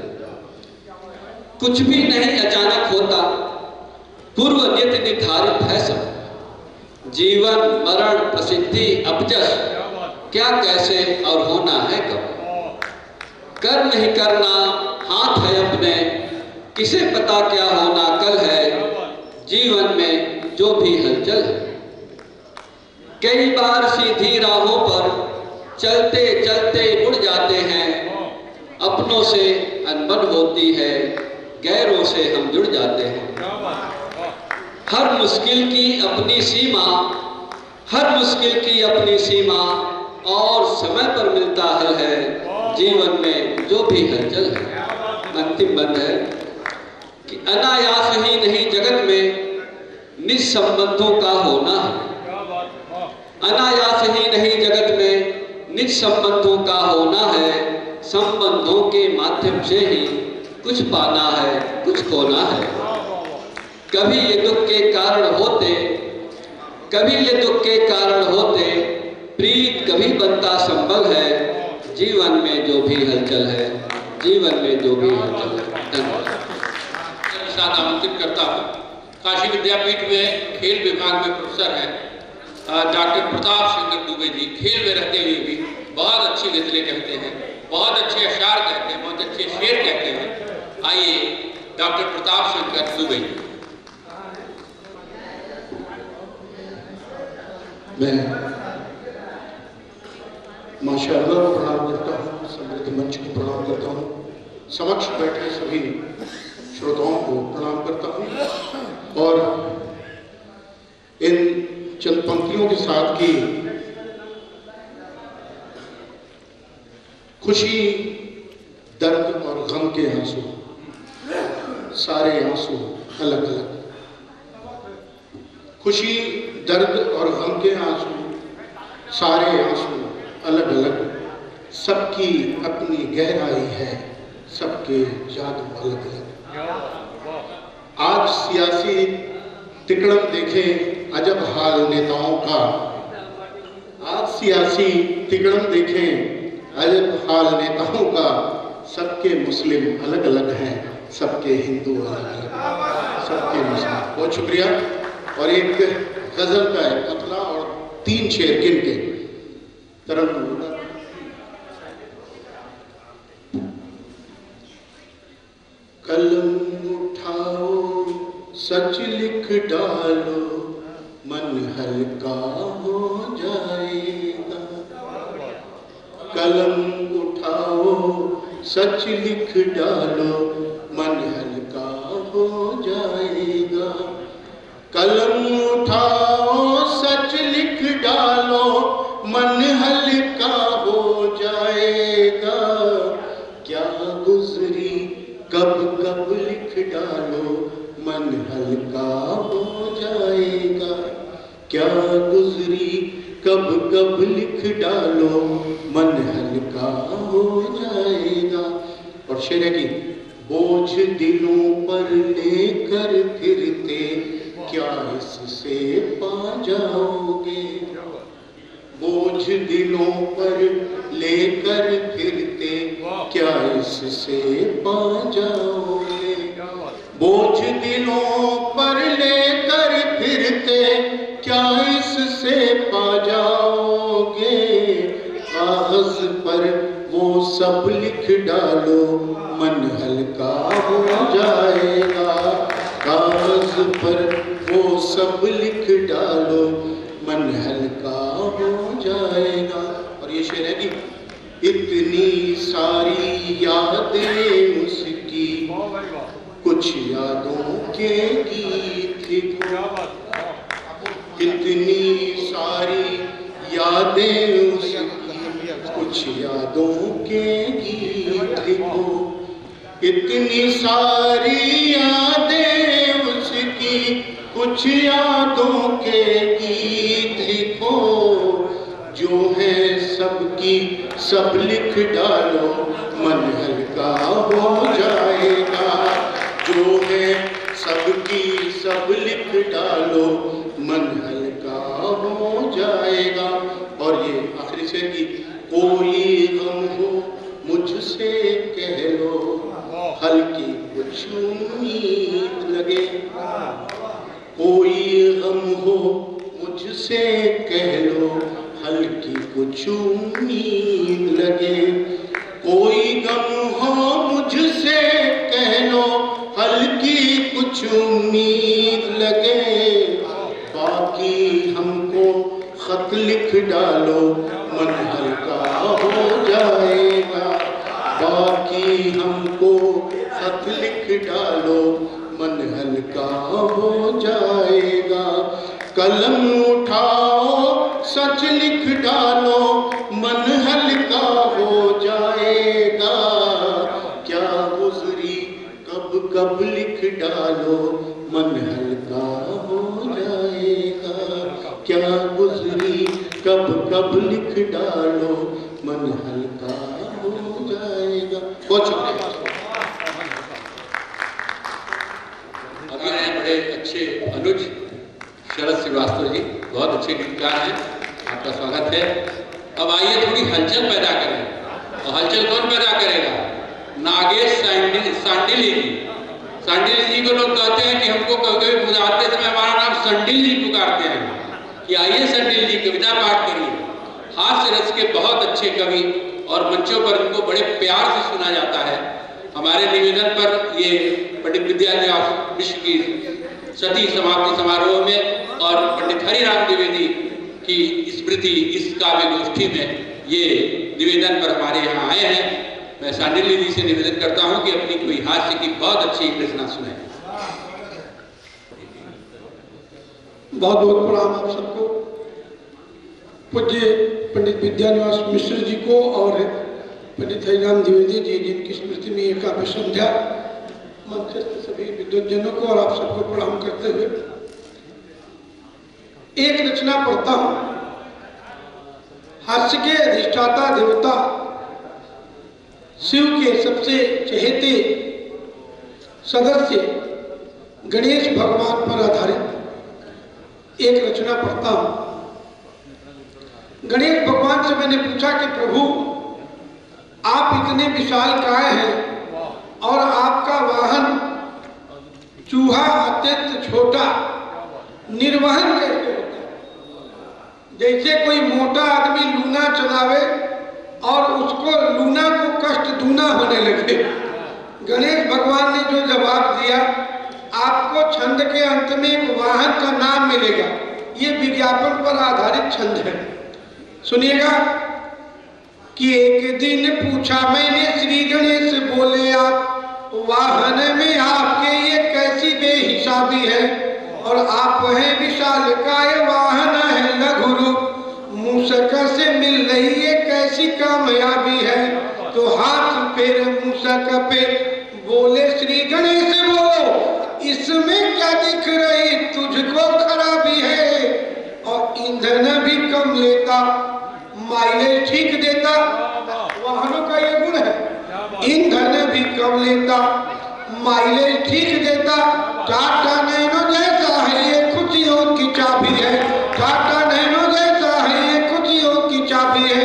कुछ भी नहीं अचानक होता, पूर्व नियत निर्धारित है सब। जीवन मरण प्रसिद्धि अपजस, क्या कैसे और होना है कब। कर्म ही करना हाथ है अपने, किसे पता क्या होना कल है जीवन में जो भी हलचल है। कई बार सीधी राहों पर चलते चलते मुड़ जाते हैं। अपनों से अनबन होती है, गैरों से हम जुड़ जाते हैं। हर मुश्किल की अपनी सीमा, हर मुश्किल की अपनी सीमा, और समय पर मिलता हल है जीवन में जो भी हलचल है। अंतिम बंद है कि अनायास ही नहीं जगत में निज संबंधों का होना है। अनायास ही नहीं जगत में निज संबंधों का होना है। संबंधों के माध्यम से ही कुछ पाना है, कुछ खोना है। कभी ये दुख के कारण होते, कभी ये दुख के कारण होते, प्रीत कभी बनता संबल है। जीवन में जो भी हलचल है, जीवन में जो भी हलचल है। धन्यवाद। साथ आमंत्रित करता हूँ। काशी विद्यापीठ में खेल विभाग में प्रोफेसर हैं डॉक्टर प्रताप शंकर दुबे जी। खेल में रहते हुए भी बहुत अच्छी गजलें कहते हैं, बहुत अच्छे अशार कहते हैं, बहुत अच्छे शेर कहते हैं। आइए डॉक्टर प्रताप शंकर दुबे जी। मैं माशाअल्लाह को प्रणाम करता हूँ, समृद्ध मंच को प्रणाम करता हूँ, समक्ष बैठे सभी श्रोताओं को प्रणाम करता हूँ और इन चंद पंक्तियों के साथ की खुशी, दर्द और गम के आंसू, सारे आंसू अलग अलग। खुशी, दर्द और गम के आंसू, सारे आंसू अलग अलग। सबकी अपनी गहराई है, सबके जादू अलग अलग। आज सियासी तिकड़म देखें अजब हाल नेताओं का। आज सियासी तिकड़म देखें अजब हाल नेताओं का। सबके मुस्लिम अलग अलग हैं, सबके हिंदू अलग अलग, सबके मुस्लिम। बहुत शुक्रिया। और एक गजल का है अतला और 3 शेर किन के तरफ। कलम उठाओ सच लिख डालो, मन हल्का हो जाएगा। कलम उठाओ सच लिख डालो, मन हल्का हो जाएगा। कलम उठाओ सच लिख डालो, मन हल्का हो जाएगा। क्या गुजरी कब कब लिख डालो, मन हल्का हो जाएगा। क्या गुजरी कब कब लिख डालो, मन हल्का हो जाएगा। और शेर है कि बोझ दिलों पर लेकर फिरते, क्या इससे पा जाओगे। बोझ दिलों पर लेकर फिरते, क्या इससे पा जाओगे। बोझ दिलों पर लेकर फिरते, क्या इससे पा जाओगे। कागज पर वो सब लिख डालो, मन हल्का हो जाएगा। कागज पर वो सब लिख डालो, मन हल्का हो जाएगा। और ये शेर है कि इतनी सारी यादें उसकी, कुछ यादों के गीत। इतनी सारी यादें उसकी, कुछ यादों के गीत लिखो। इतनी सारी यादें उसकी, कुछ यादों के गीत लिखो। जो है सबकी सब लिख डालो, मन हल्का हो जाएगा। जो है सबकी सब लिख डालो, मन हल्का हो जाएगा। और ये आखिरी शेर की, कोई गम हो मुझसे कह लो, हल्की कुछ उम्मीद लगे। कोई गम हो मुझसे कह लो, हल्की कुछ उम्मीद लगे। कोई गम हो मुझसे कह लो, हल्की कुछ उम्मीद लगे। बाकी हमको खत लिख डालो, मन हल्का हो जाएगा। बाकी हमको खत लिख डालो, मन हल्का हो जाएगा। कलम उठाओ सच लिख डालो, मन हल्का हो जाएगा। क्या गुजरी कब कब लिख डालो, मन हल्का हो जाएगा। क्या गुजरी कब कब लिख डालो, मन हल्का हो जाएगा। बहुत शुक्रिया। अभी हैं बड़े अच्छे अनुज शरद श्रीवास्तव जी, बहुत अच्छे गीतकार हैं, आपका स्वागत है। अब आइए थोड़ी हलचल पैदा करें, और हलचल कौन पैदा करेगा? नागेश सांडिली जी। सांडिली जी को लोग कहते हैं कि हमको कभी बुलाते समय हमारा नाम संडिल जी पुकारते हैं कि आइए संडिल जी कविता पाठ करिए। हास्य रस के बहुत अच्छे कवि और मंचों पर उनको बड़े प्यार से सुना जाता है। हमारे निवेदन पर ये पंडित विद्यानिवास मिश्र की सती समाप्ति समारोह में और पंडित हरिराम द्विवेदी की स्मृति इस काव्य गोष्ठी में ये निवेदन पर हमारे यहाँ आए हैं। मैं सांडिली जी से निवेदन करता हूँ कि अपनी कोई हास्य की बहुत अच्छी रचना सुनाएं। बहुत बहुत प्रणाम आप सबको। पूज्य पंडित विद्यानिवास मिश्र जी को और पंडित हरिराम द्विवेदी जी जिनकी स्मृति में एक काव्य संध्या, मंच सभी विद्वज्जनों को और आप सबको प्रणाम करते हुए एक रचना पढ़ता हूँ। हास्य के अधिष्ठाता देवता शिव के सबसे चहेते सदस्य गणेश भगवान पर आधारित एक रचना पढ़ता हूँ। गणेश भगवान से मैंने पूछा कि प्रभु आप इतने विशालकाय हैं और आपका वाहन चूहा अत्यंत छोटा, निर्वहन कैसे होता है? जैसे कोई मोटा आदमी लूना चलावे और उसको लूना को कष्ट दूना होने लगे। गणेश भगवान ने जो जवाब दिया, आपको छंद के अंत में एक वाहन का नाम मिलेगा। ये विज्ञापन पर आधारित छंद है, सुनिएगा। कि एक दिन पूछा मैंने श्री गणेश बोले आप वाहन में आपके ये कैसी बेहिसाबी है, और आप हैं विशालकाय वाहन है लघु रूप, मूषक से मिल रही ये कैसी कामयाबी है। तो हाथ फेर मूषक पे बोले श्री गणेश बोलो इसमें क्या दिख रही तुझको खराबी है, और ईंधन भी कम लेता माइलेज ठीक देता। वाहनों का ये गुण है, ईंधन भी कम लेता माइलेज ठीक देता। टाटा नैनो जैसा है ये खुशियों की चाबी है, टाटा नैनो जैसा है ये खुशियों की चाबी है।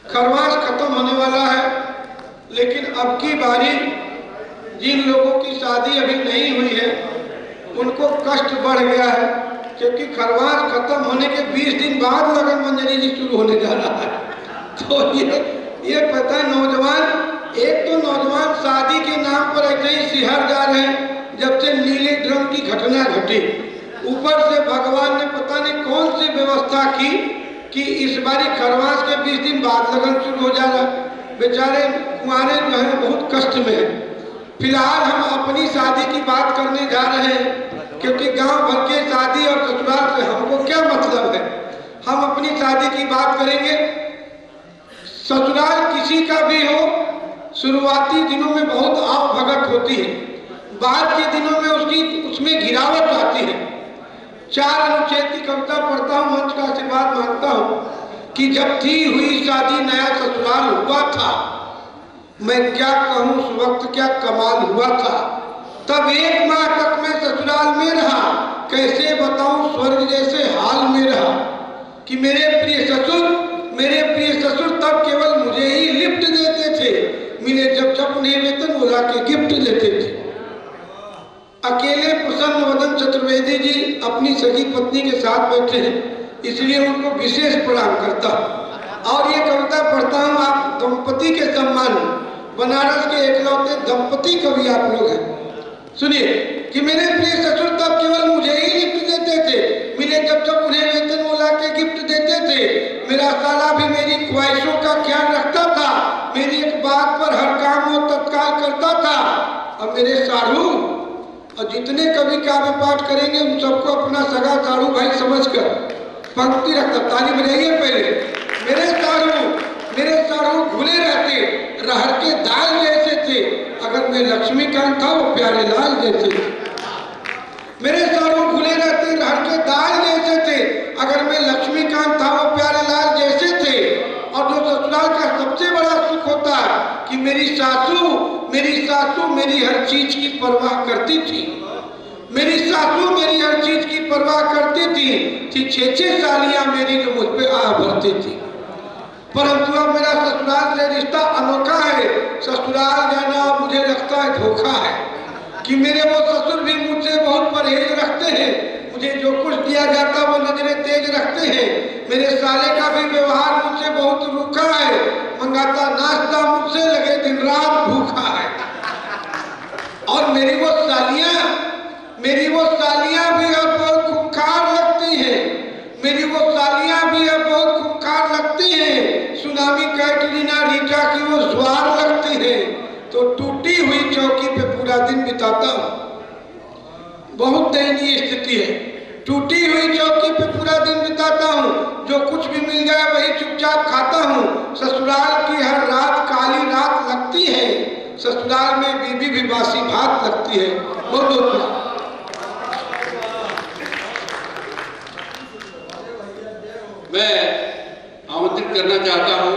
खरवास खत्म होने वाला है, लेकिन अब की बारी जिन लोगों की शादी अभी नहीं हुई है उनको कष्ट बढ़ गया है, क्योंकि खरवास खत्म होने के 20 दिन बाद लगन मंजरी जी शुरू होने जा रहा है। तो ये पता नौजवान, एक तो नौजवान शादी के नाम पर ऐसे ही सिहर जा रहे हैं जब से नीले ड्रम की घटना घटी। ऊपर से भगवान ने पता नहीं कौन सी व्यवस्था की कि इस बारी खरवास के 20 दिन बाद लगन शुरू हो जा रहा है। बेचारे कुंवारे जो है बहुत कष्ट में है। फिलहाल हम अपनी शादी की बात करने जा रहे हैं, क्योंकि गांव भर के शादी और ससुराल से हमको क्या मतलब है। हम अपनी शादी की बात करेंगे। ससुराल किसी का भी हो, शुरुआती दिनों में बहुत आव भगत होती है, बाद के दिनों में उसमें गिरावट आती है। 4 अनुच्छेद की कविता पढ़ता हूँ, मंच का आशीर्वाद मांगता हूँ कि जब थी हुई शादी नया ससुराल हुआ था, मैं क्या कहूँ उस वक्त क्या कमाल हुआ था। तब 1 माह तक मैं ससुराल में रहा, कैसे बताऊं स्वर्ग जैसे हाल में रहा। कि मेरे प्रिय ससुर तब केवल मुझे ही लिफ्ट देते थे, मिले जब उन्हें वेतन बुला के गिफ्ट देते थे। अकेले प्रसन्न वदन चतुर्वेदी जी अपनी सगी पत्नी के साथ बैठे हैं, इसलिए उनको विशेष प्रणाम करता हूँ। और ये कविता पढ़ता हूँ आप दंपति के सम्मान में। बनारस के एकलौते दंपति कवि आप लोग हैं। सुनिए कि मेरे प्रिय ससुर तब केवल मुझे ही गिफ्ट देते थे, मिले जब उन्हें वेतन बुला के गिफ्ट देते थे। मेरा साला भी मेरी ख्वाहिशों का ख्याल रखता था, मेरी एक बात पर हर काम वो तत्काल मेरे साढ़ू और जितने कवि काव्य पाठ करेंगे उन सबको अपना सगा साढ़ू भाई समझकर पंक्ति रखता। ताली बजाइए पहले। मेरे साढ़ू घुले रहते रहर के दाल जैसे थे, अगर मैं लक्ष्मीकांत था वो प्यारे लाल जैसे थे। मेरे साढ़ू घुले रहते रहर के दाल जैसे थे, अगर मैं लक्ष्मीकांत था वो प्यारे लाल जैसे थे। और जो ससुराल का सबसे बड़ा सुख होता है कि मेरी सासू मेरी हर चीज की परवाह करती थी। मेरी सासू मेरी हर चीज की परवाह करती थी 6-6 सालियां मेरी जो मुझ पे आ भरती थी। परंतु अब मेरा ससुराल से रिश्ता अनोखा है। ससुराल जाना मुझे लगता है धोखा है कि मेरे वो ससुर भी मुझसे बहुत परहेज रखते हैं। मुझे जो कुछ दिया जाता वो नजरें तेज रखते हैं। मेरे साले का भी व्यवहार मुझसे बहुत रूखा है। मंगाता नाश्ता मुझसे लगे दिन रात भूखा है। और मेरी वो सालियां भी अब बहुत खूंखार लगती हैं। मेरी वो सालियां भी अब बहुत खूंखार लगती हैं। सुनामी कैटरीना रीटा की वो ज्वार लगती है। तो टूटी हुई चौकी पे पूरा दिन बिताता हूँ। बहुत दयनीय स्थिति है। टूटी हुई चौकी पे पूरा दिन बिताता हूँ। जो कुछ भी मिल जाए वही चुपचाप खाता हूँ। ससुराल की हर रात काली रात लगती है। ससुराल में बीबी भी बासी भात लगती है। बहुत मैं आमंत्रित करना चाहता हूँ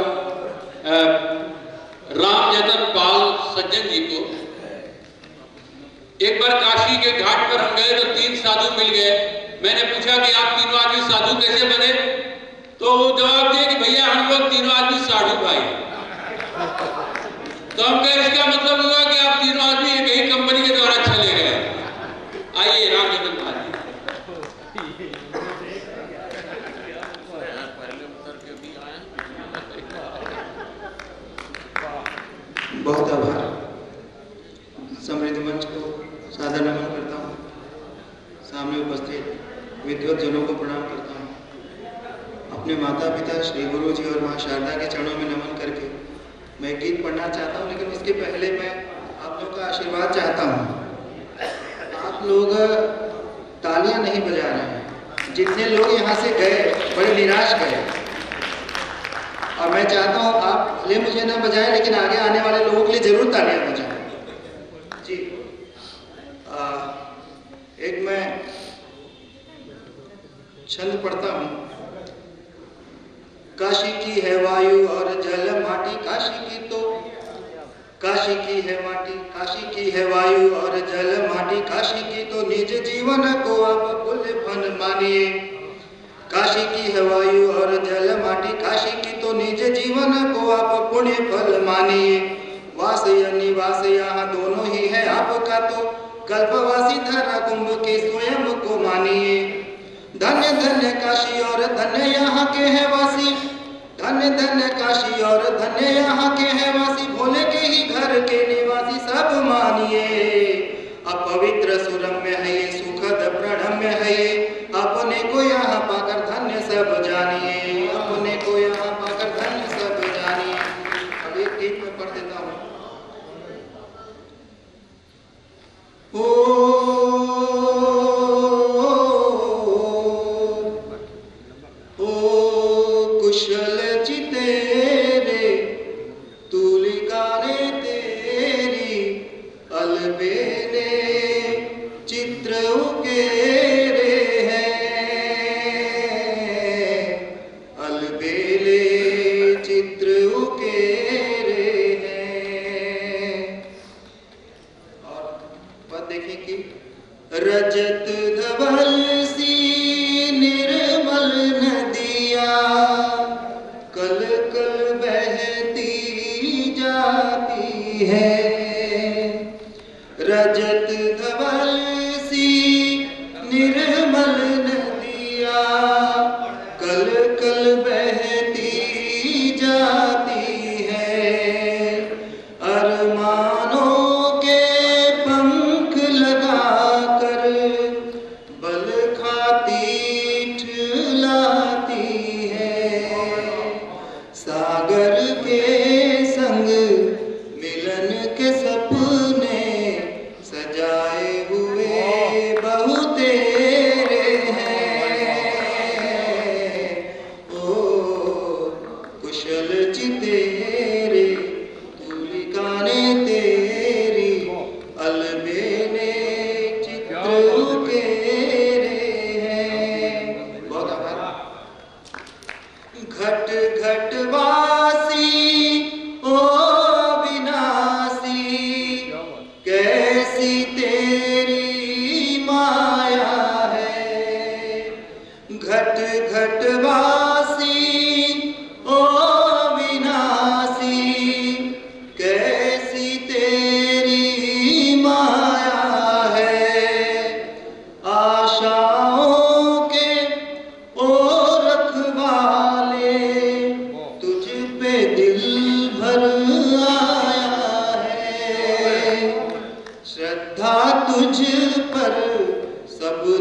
रामजतन पाल सज्जन जी को। एक बार काशी के घाट पर हम गए तो 3 साधु मिल गए। मैंने पूछा कि आप तीनों आदमी साधु कैसे बने? तो वो जवाब दिए कि भैया हम लोग तीनों आदमी साधु भाई। तो हम कहे इसका मतलब हुआ कि आप तीनों आदमी एक ही कंपनी के द्वारा चले गए। आइए रामजतन पाल जी। बहुत आभार। समृद्ध मंच को सादर नमन करता हूँ। सामने उपस्थित विद्वत जनों को प्रणाम करता हूँ। अपने माता पिता श्री गुरु जी और माँ शारदा के चरणों में नमन करके मैं गीत पढ़ना चाहता हूँ, लेकिन उसके पहले मैं आप लोग का आशीर्वाद चाहता हूँ। आप लोग तालियां नहीं बजा रहे हैं। जितने लोग यहाँ से गए बड़े निराश गए, और मैं चाहता हूँ आप भले मुझे ना बजाएं, लेकिन आगे आने वाले लोगों के लिए जरूर तालियां बजाएं। जी एक मैं छंद पढ़ता हूँ। काशी की है वायु और जल माटी, काशी की है माटी, काशी की है वायु और जल माटी, काशी की तो निज जीवन को आप पुण्य फल मानिए। काशी की है वायु और जल माटी, काशी की तो निज जीवन को आप पुण्य फल मानिए। वास या निवास यहाँ दोनों ही है आपका, तो कल्पवासी धरा कुंभ के स्वयं को मानिए। धन्य धन्य काशी और धन्य यहाँ के है वासी, धन्य धन्य काशी और धन्य यहाँ के है वासी, भोले के ही घर के निवासी सब मानिए। अपवित्र सुरम्य है ये, सुखद प्रणम्य है ये, अपने को यहाँ पाकर धन्य सब जानिए। अपने को यहाँ पाकर धन्य सब जानिए। अब एक गीत में पढ़ देता हूँ। कुशल चितेरे तुलिकाने तेरी, अलबेले चित्र उकेरे हैं, अलबेले चित्र उकेरे हैं। और बात देखिए कि रजत धवल सी निर्मल नदिया, कल कल बहती जाती है। रजत धवल सी निर्मल नदिया, कल कल बहती जाती है। अरमानों के पंख लगाकर बल खाती ठुलाती है। सागर के संग मिलन के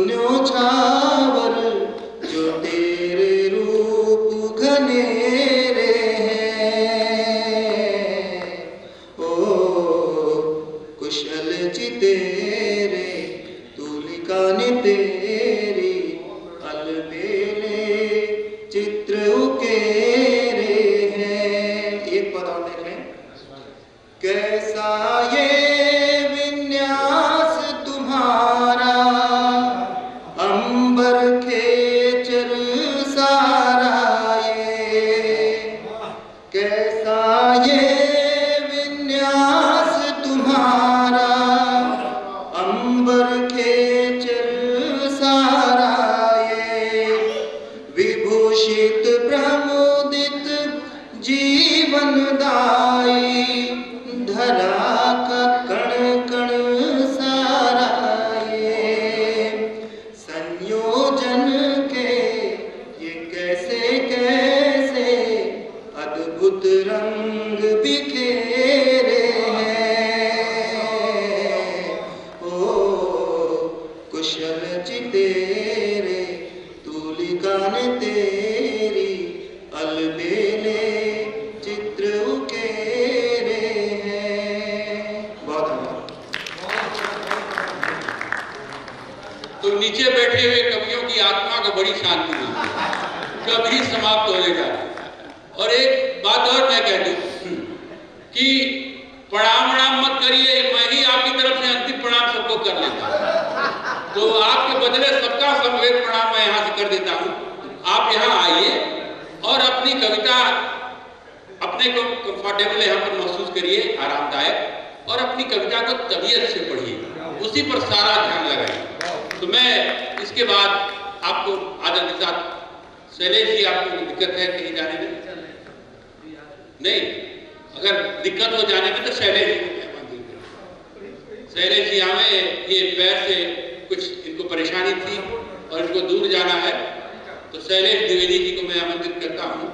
न्योछावर जो तेरे रूप घनेरे हैं। ओ कुशल चितेरे तुलिकाने तेरी अलबेले चित्र उकेरे हैं। एक पद और देखें, कैसा ये विन्यास तुम्हारा अंबर खेचर सारा ये, कैसा ये विन्यास तुम्हारा अंबर खेचर सारा ये, विभूषित प्रमुदित जीवनदायी धरा का कण कण सारा ये, संयोजन के ये कैसे कैसे अद्भुत रंग बिखेरे हैं। ओ कुशल चितेरे तुलिकाने तेरी अलबेले चित्र उकेरे हैं। बहुत धन्यवाद। तो नीचे बैठे हुए कवियों की आत्मा को बड़ी शांति मिलती है, कभी समाप्त होने जा रहा है। और एक बात और मैं कह दूं कि प्रणाम मत करिए, मैं ही आपकी तरफ से अंतिम प्रणाम सबको कर लेता हूं। तो आपके बदले सबका समवेत प्रणाम मैं यहाँ से कर देता हूँ। आप यहाँ आइए और अपनी कविता अपने को कंफर्टेबल यहाँ पर महसूस करिए, आरामदायक, और अपनी कविता को तबीयत से पढ़िए, उसी पर सारा ध्यान लगाइए। तो मैं इसके बाद आपको आदर के साथ, शैलेश जी आपको दिक्कत है कहीं जाने में? नहीं, अगर दिक्कत हो जाने में तो शैलेश जी को मैं मंजूर करूँ। शैलेश जी आवे, ये पैर से कुछ इनको परेशानी थी और इनको दूर जाना है, तो शैलेश द्विवेदी जी को मैं आमंत्रित करता हूँ,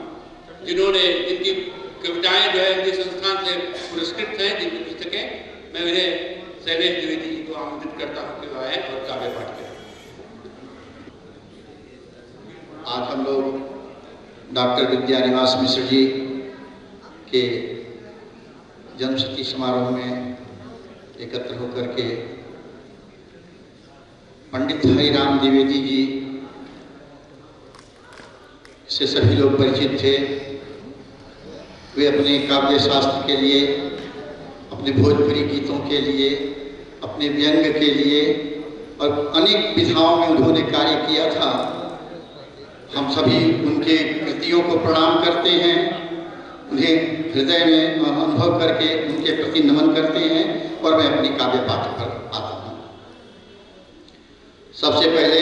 जिन्होंने इनकी कविताएं जो है इनके संस्थान से पुरस्कृत हैं, जिनकी पुस्तकें, मैं उन्हें शैलेश द्विवेदी जी को आमंत्रित करता हूँ कि वह आए और काव्य पाठ करें। आज हम लोग डॉक्टर विद्यानिवास मिश्र जी के जन्मशती समारोह में एकत्र होकर के पंडित हरिराम द्विवेदी जी से सभी लोग परिचित थे। वे अपने काव्य शास्त्र के लिए, अपने भोजपुरी गीतों के लिए, अपने व्यंग के लिए और अनेक विधाओं में उन्होंने कार्य किया था। हम सभी उनके कृतियों को प्रणाम करते हैं, उन्हें हृदय में अनुभव करके उनके प्रति नमन करते हैं और मैं अपनी काव्य पाठ पर आता हूँ। सबसे पहले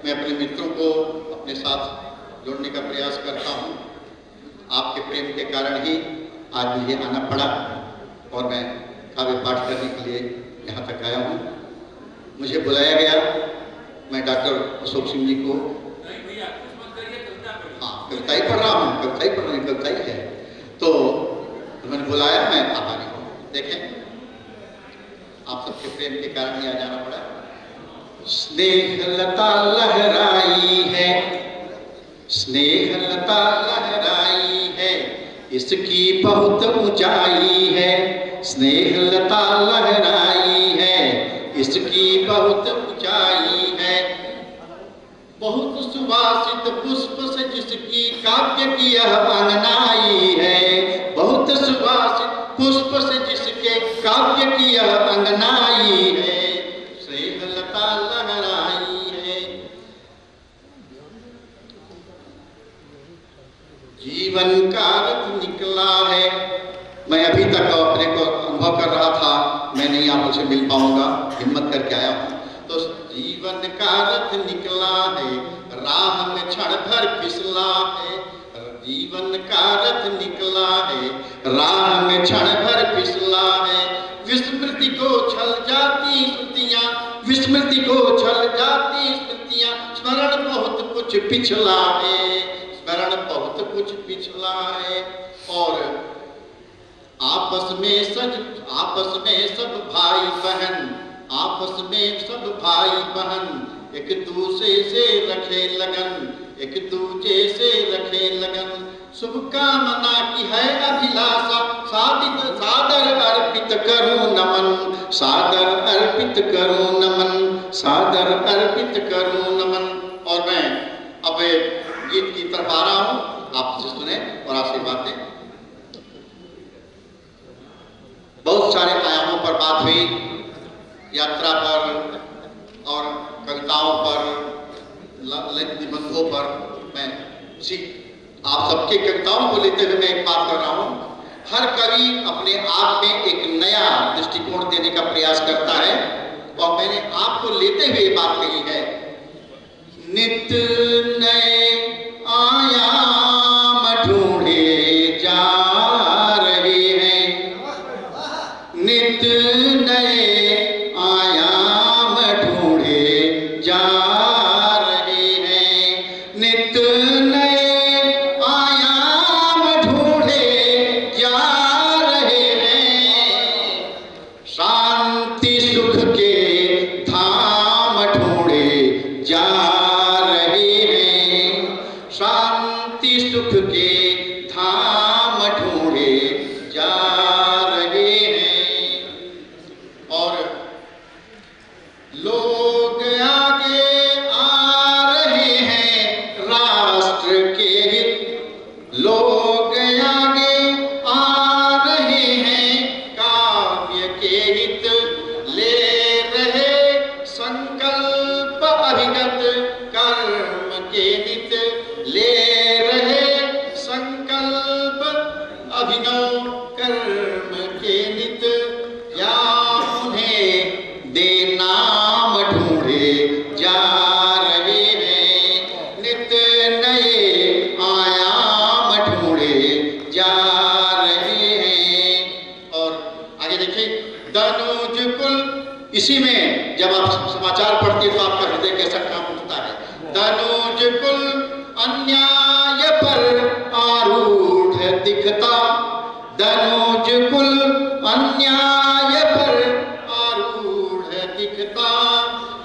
मैं अपने मित्रों को अपने साथ जोड़ने का प्रयास करता हूँ। आपके प्रेम के कारण ही आज मुझे आना पड़ा और मैं काव्य पाठ करने के लिए यहाँ तक आया हूँ। मुझे बुलाया गया, मैं डॉक्टर अशोक सिंह जी को, हाँ कविता ही पढ़ रहा हूँ, कविता ही पढ़ रही, कविता ही है, तो उन्होंने बुलाया, मैं आभारी हूँ। देखें, आप सबके प्रेम के कारण ही आ जाना पड़ा। स्नेहलता लहराई है, स्नेहलता लहराई है, इसकी बहुत ऊंचाई है। स्नेहलता लहराई है, इसकी बहुत ऊंचाई है। बहुत सुवासित पुष्प से जिसकी काव्य की यह अंगनाई है। बहुत सुवासित पुष्प से जिसके काव्य की यह अंगनाई है। स्नेहलता लहराई है। जीवन का रथ निकला है। मैं अभी तक अपने को अनुभव कर रहा था, मैं नहीं आप उसे मिल पाऊंगा, हिम्मत करके आया हूँ। तो जीवन का रथ निकला है, राह में क्षण भर फिसला है। जीवन का रथ निकला है, राह में क्षण भर फिसला है। विस्मृति को छल जाती स्मृतियां, विस्मृति को छल जाती स्मृतियां। स्मरण बहुत कुछ पिछला है, स्मरण बहुत कुछ पिछला है। और आपस में सब भाई बहन, आपस में सब भाई बहन एक दूसरे से रखे लगन, एक दूजे से रखे लगन, शुभकामना की है अभिलाषा, सादर अर्पित करूं नमन, सादर अर्पित करूं नमन, सादर अर्पित करूं नमन। और मैं अब गीत की तरफ आ रहा हूं, आप सुने और आशीर्वाद दें। बहुत सारे आयामों पर बात हुई, यात्रा पर और कविताओं पर, निबंधों पर। मैं आप सबके कविताओं को लेते हुए मैं एक बात कर रहा हूं, हर कवि अपने आप में एक नया दृष्टिकोण देने का प्रयास करता है, और मैंने आपको लेते हुए बात कही है, नित नए आयाम ढूंढे जा रहे हैं, नित नए आयाम ढूंढे जा रहे हैं, नित नए आयाम ढूंढे जा रहे हैं, शांति सुख के धाम ढूंढे जा रहे हैं, शांति सुख के धाम ढूंढे जा रहे हैं। और लोग आगे आ रहे हैं राष्ट्र के हित, लोग आगे आ रहे हैं काव्य के हित, ले रहे संकल्प अभिगत कर्म के हित, ले रहे संकल्प अभिनव कर्म के नित, या उन्हें दे नाम ढूंढे जा रहे हैं, नित नए आयाम ढूंढे जा रहे हैं। और आगे देखिए, दनुज कुल, इसी में जब आप समाचार पढ़ते तो आपका हृदय कैसा काम उठता है। दनुज कुल अन्याय पर आरूढ़ दिखता, दनुज कुल अन्याय पर आरूढ़ दिखता,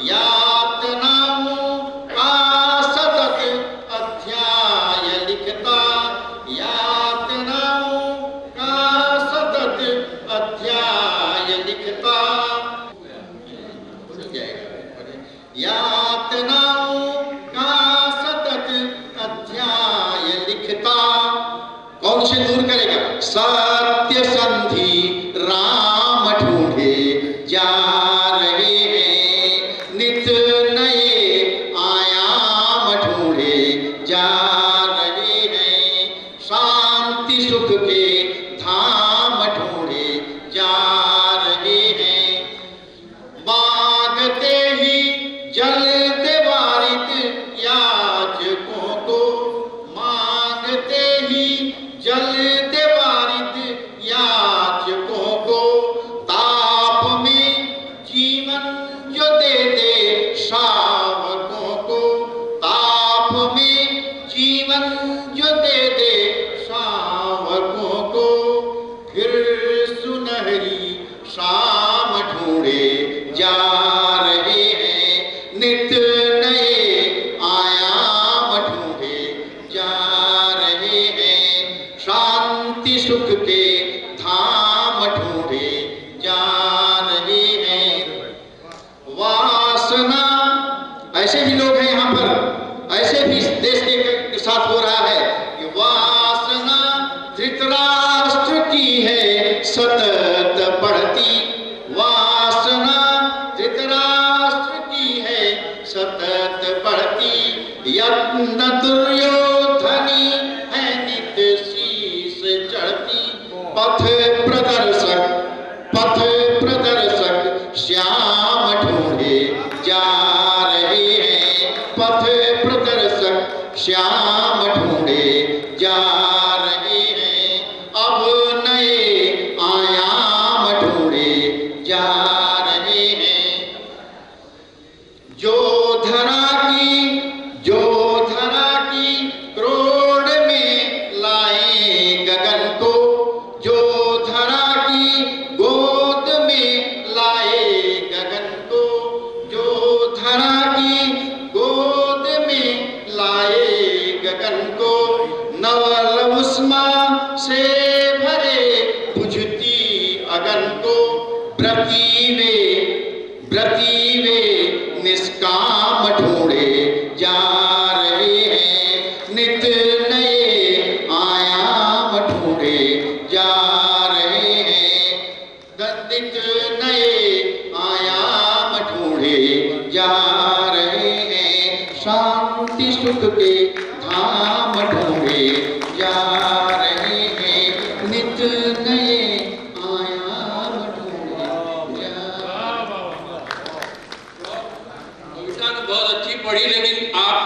यातनाओं का सतत अध्याय लिखता, यातनाओं का सतत अध्याय लिखता, यातनाओं का सतत अध्याय लिखता। कौन से दूर करेगा? सत्य संधि राम ढूंढे जा रहे हैं, नित नए आयाम ढूंढे जा रहे हैं, शांति सुख के धाम ढूंढे जा रहे हैं, मांगते ही जल देवारित याचकों को, मांगते ही जल देवारित याचकों को, ताप में जीवन जो दे दे श्रावकों को, ताप में जीवन जो दे दे श्रावकों को, फिर सुनहरी शाम ढूंढे जा रहे हैं, नित नए आयाम ढूंढे जा रहे हैं, शांति सुख के धाम ढूंढे जा रहे हैं। वासना, ऐसे भी लोग हैं यहाँ पर, ऐसे भी देश के साथ हो रहा है कि वासना धृतराष्ट्र की है सतत बढ़ती, वासना धृतराष्ट्र की है सतत बढ़ती, यत्न दुर्योधनी है नित शीश चढ़ती, पथ प्रदर्शक श्याम ढूंढे जा रहे हैं, पथ प्रदर्शक श्याम ढूंढे जा रहे हैं, अब नए आयाम व्रती वे निष्काम ढूंढे जा रहे हैं, नित नए आयाम ढूंढे जा रहे हैं, नित नए आयाम ढूंढे जा रहे हैं, शांति सुख के धाम ढूंढे जा रहे हैं, नित नए आयाम ढूंढे जा। कविता तो बहुत अच्छी पढ़ी, लेकिन